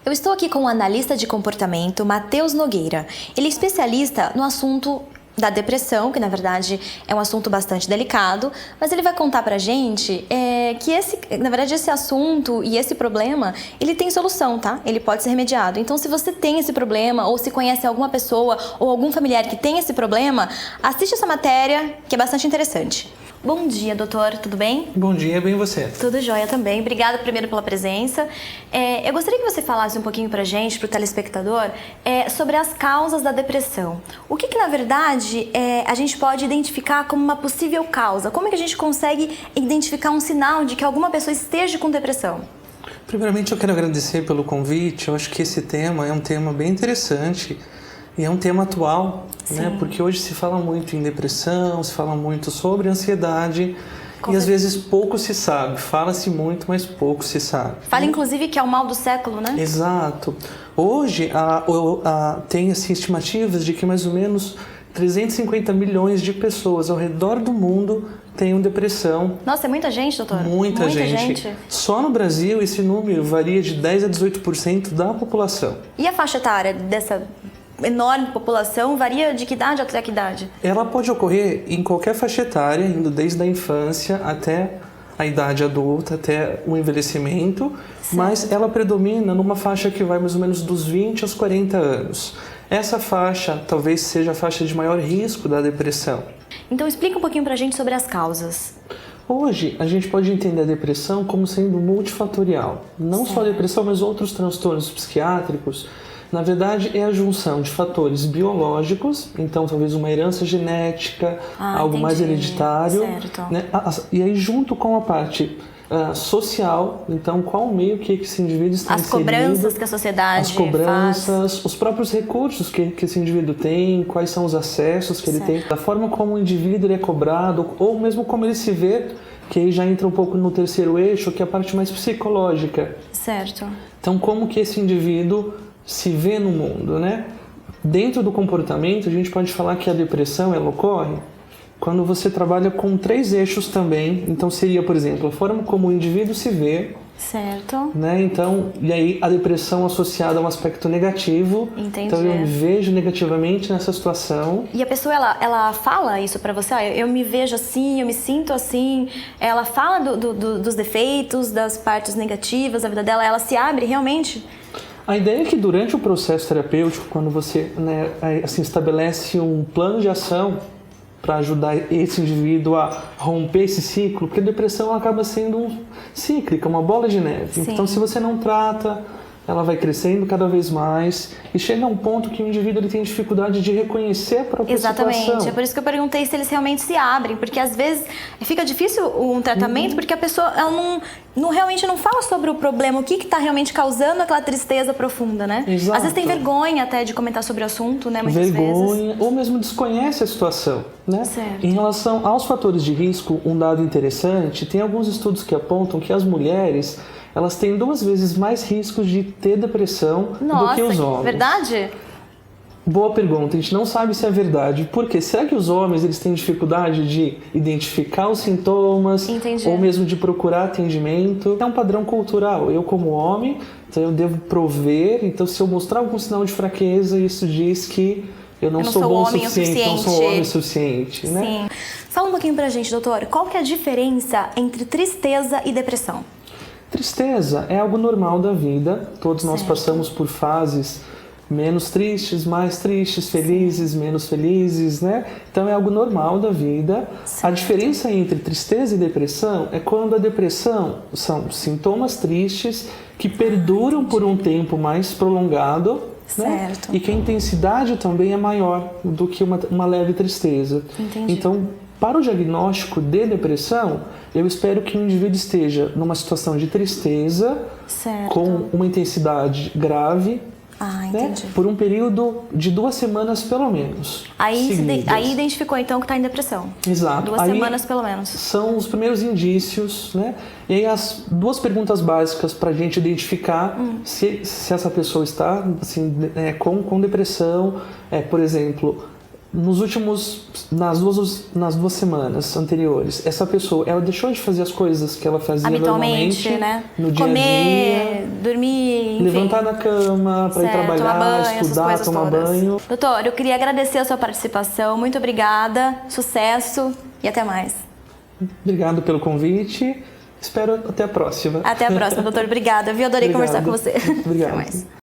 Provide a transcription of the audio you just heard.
Eu estou aqui com o analista de comportamento, Matheus Nogueira. Ele é especialista no assunto da depressão, que na verdade é um assunto bastante delicado, mas ele vai contar pra gente que esse assunto e esse problema, ele tem solução, tá? Ele pode ser remediado. Então, se você tem esse problema, ou se conhece alguma pessoa ou algum familiar que tem esse problema, assiste essa matéria, que é bastante interessante. Bom dia, doutor, tudo bem? Bom dia, bem você? Tudo jóia também. Obrigada primeiro pela presença. Eu gostaria que você falasse um pouquinho pra gente, pro telespectador, sobre as causas da depressão. O que na verdade, a gente pode identificar como uma possível causa? Como é que a gente consegue identificar um sinal de que alguma pessoa esteja com depressão? Primeiramente, eu quero agradecer pelo convite. Eu acho que esse tema é um tema bem interessante e é um tema atual, né? Porque hoje se fala muito em depressão, se fala muito sobre ansiedade e às vezes pouco se sabe. Fala-se muito, mas pouco se sabe. Fala inclusive que é o mal do século, né? Exato. Hoje tem assim, estimativas de que mais ou menos 350 milhões de pessoas ao redor do mundo tenham depressão. Nossa, é muita gente, doutor? Muita gente. Só no Brasil esse número varia de 10 a 18% da população. E a faixa etária dessa enorme população varia de que idade até que idade? Ela pode ocorrer em qualquer faixa etária, indo desde a infância até a idade adulta, até o envelhecimento, mas ela predomina numa faixa que vai mais ou menos dos 20 aos 40 anos. Essa faixa talvez seja a faixa de maior risco da depressão. Então explica um pouquinho pra gente sobre as causas. Hoje, a gente pode entender a depressão como sendo multifatorial. Não só a depressão, mas outros transtornos psiquiátricos. Na verdade, é a junção de fatores biológicos, então talvez uma herança genética, algo mais hereditário, né? E aí junto com a parte social, então qual o meio que esse indivíduo está inserido, as cobranças que a sociedade faz, os próprios recursos que esse indivíduo tem, quais são os acessos que ele tem, da forma como o indivíduo ele é cobrado, ou mesmo como ele se vê, que aí já entra um pouco no terceiro eixo, que é a parte mais psicológica. Certo. Então, como que esse indivíduo se vê no mundo, né? Dentro do comportamento, a gente pode falar que a depressão, ela ocorre quando você trabalha com 3 eixos também. Então, seria, por exemplo, a forma como o indivíduo se vê. Certo. Né? Então, e aí a depressão associada a um aspecto negativo. Entendi. Então, eu me vejo negativamente nessa situação. E a pessoa, ela fala isso pra você? Eu me vejo assim, eu me sinto assim. Ela fala dos defeitos, das partes negativas da vida dela. Ela se abre realmente? A ideia é que durante o processo terapêutico, quando você assim, estabelece um plano de ação para ajudar esse indivíduo a romper esse ciclo, porque a depressão acaba sendo cíclica, uma bola de neve. Sim. Então, se você não trata, ela vai crescendo cada vez mais e chega a um ponto que o indivíduo ele tem dificuldade de reconhecer a própria situação. Exatamente. É por isso que eu perguntei se eles realmente se abrem, porque às vezes fica difícil um tratamento porque a pessoa ela realmente não fala sobre o problema, o que está realmente causando aquela tristeza profunda, né? Exato. Às vezes tem vergonha até de comentar sobre o assunto, né? Muitas vergonha, vezes. Ou mesmo desconhece a situação, né? Certo. Em relação aos fatores de risco, um dado interessante, tem alguns estudos que apontam que as mulheres elas têm 2 vezes mais riscos de ter depressão do que os homens. Verdade? Boa pergunta, a gente não sabe se é verdade. Por quê? Será que os homens eles têm dificuldade de identificar os sintomas? Entendi. Ou mesmo de procurar atendimento? É um padrão cultural. Eu como homem, então eu devo prover. Então se eu mostrar algum sinal de fraqueza, isso diz que eu não sou bom o suficiente, não sou homem o suficiente. Né? Sim. Fala um pouquinho pra gente, doutor. Qual que é a diferença entre tristeza e depressão? Tristeza é algo normal da vida. Todos nós passamos por fases menos tristes, mais tristes, felizes, menos felizes, né? Então é algo normal da vida. Certo. A diferença entre tristeza e depressão é quando a depressão são sintomas tristes que perduram por um tempo mais prolongado, né? E que a intensidade também é maior do que uma leve tristeza. Entendi. Então, para o diagnóstico de depressão, eu espero que o indivíduo esteja numa situação de tristeza, com uma intensidade grave, né, por um período de 2 semanas pelo menos. Aí identificou então que está em depressão. Exato. 2 semanas pelo menos. São os primeiros indícios, né? E aí as 2 perguntas básicas para a gente identificar se essa pessoa está assim, com depressão, por exemplo, nas duas semanas anteriores, essa pessoa, ela deixou de fazer as coisas que ela fazia habitualmente, normalmente, né? no dia Comer, a dia, dormir, enfim. levantar da cama para ir Certo, trabalhar, tomar banho, essas estudar, coisas tomar todas. banho. Doutor, eu queria agradecer a sua participação. Muito obrigada, sucesso e até mais. Obrigado pelo convite. Espero até a próxima. Até a próxima, doutor. Obrigada. Eu adorei conversar com você. Obrigado. Até mais.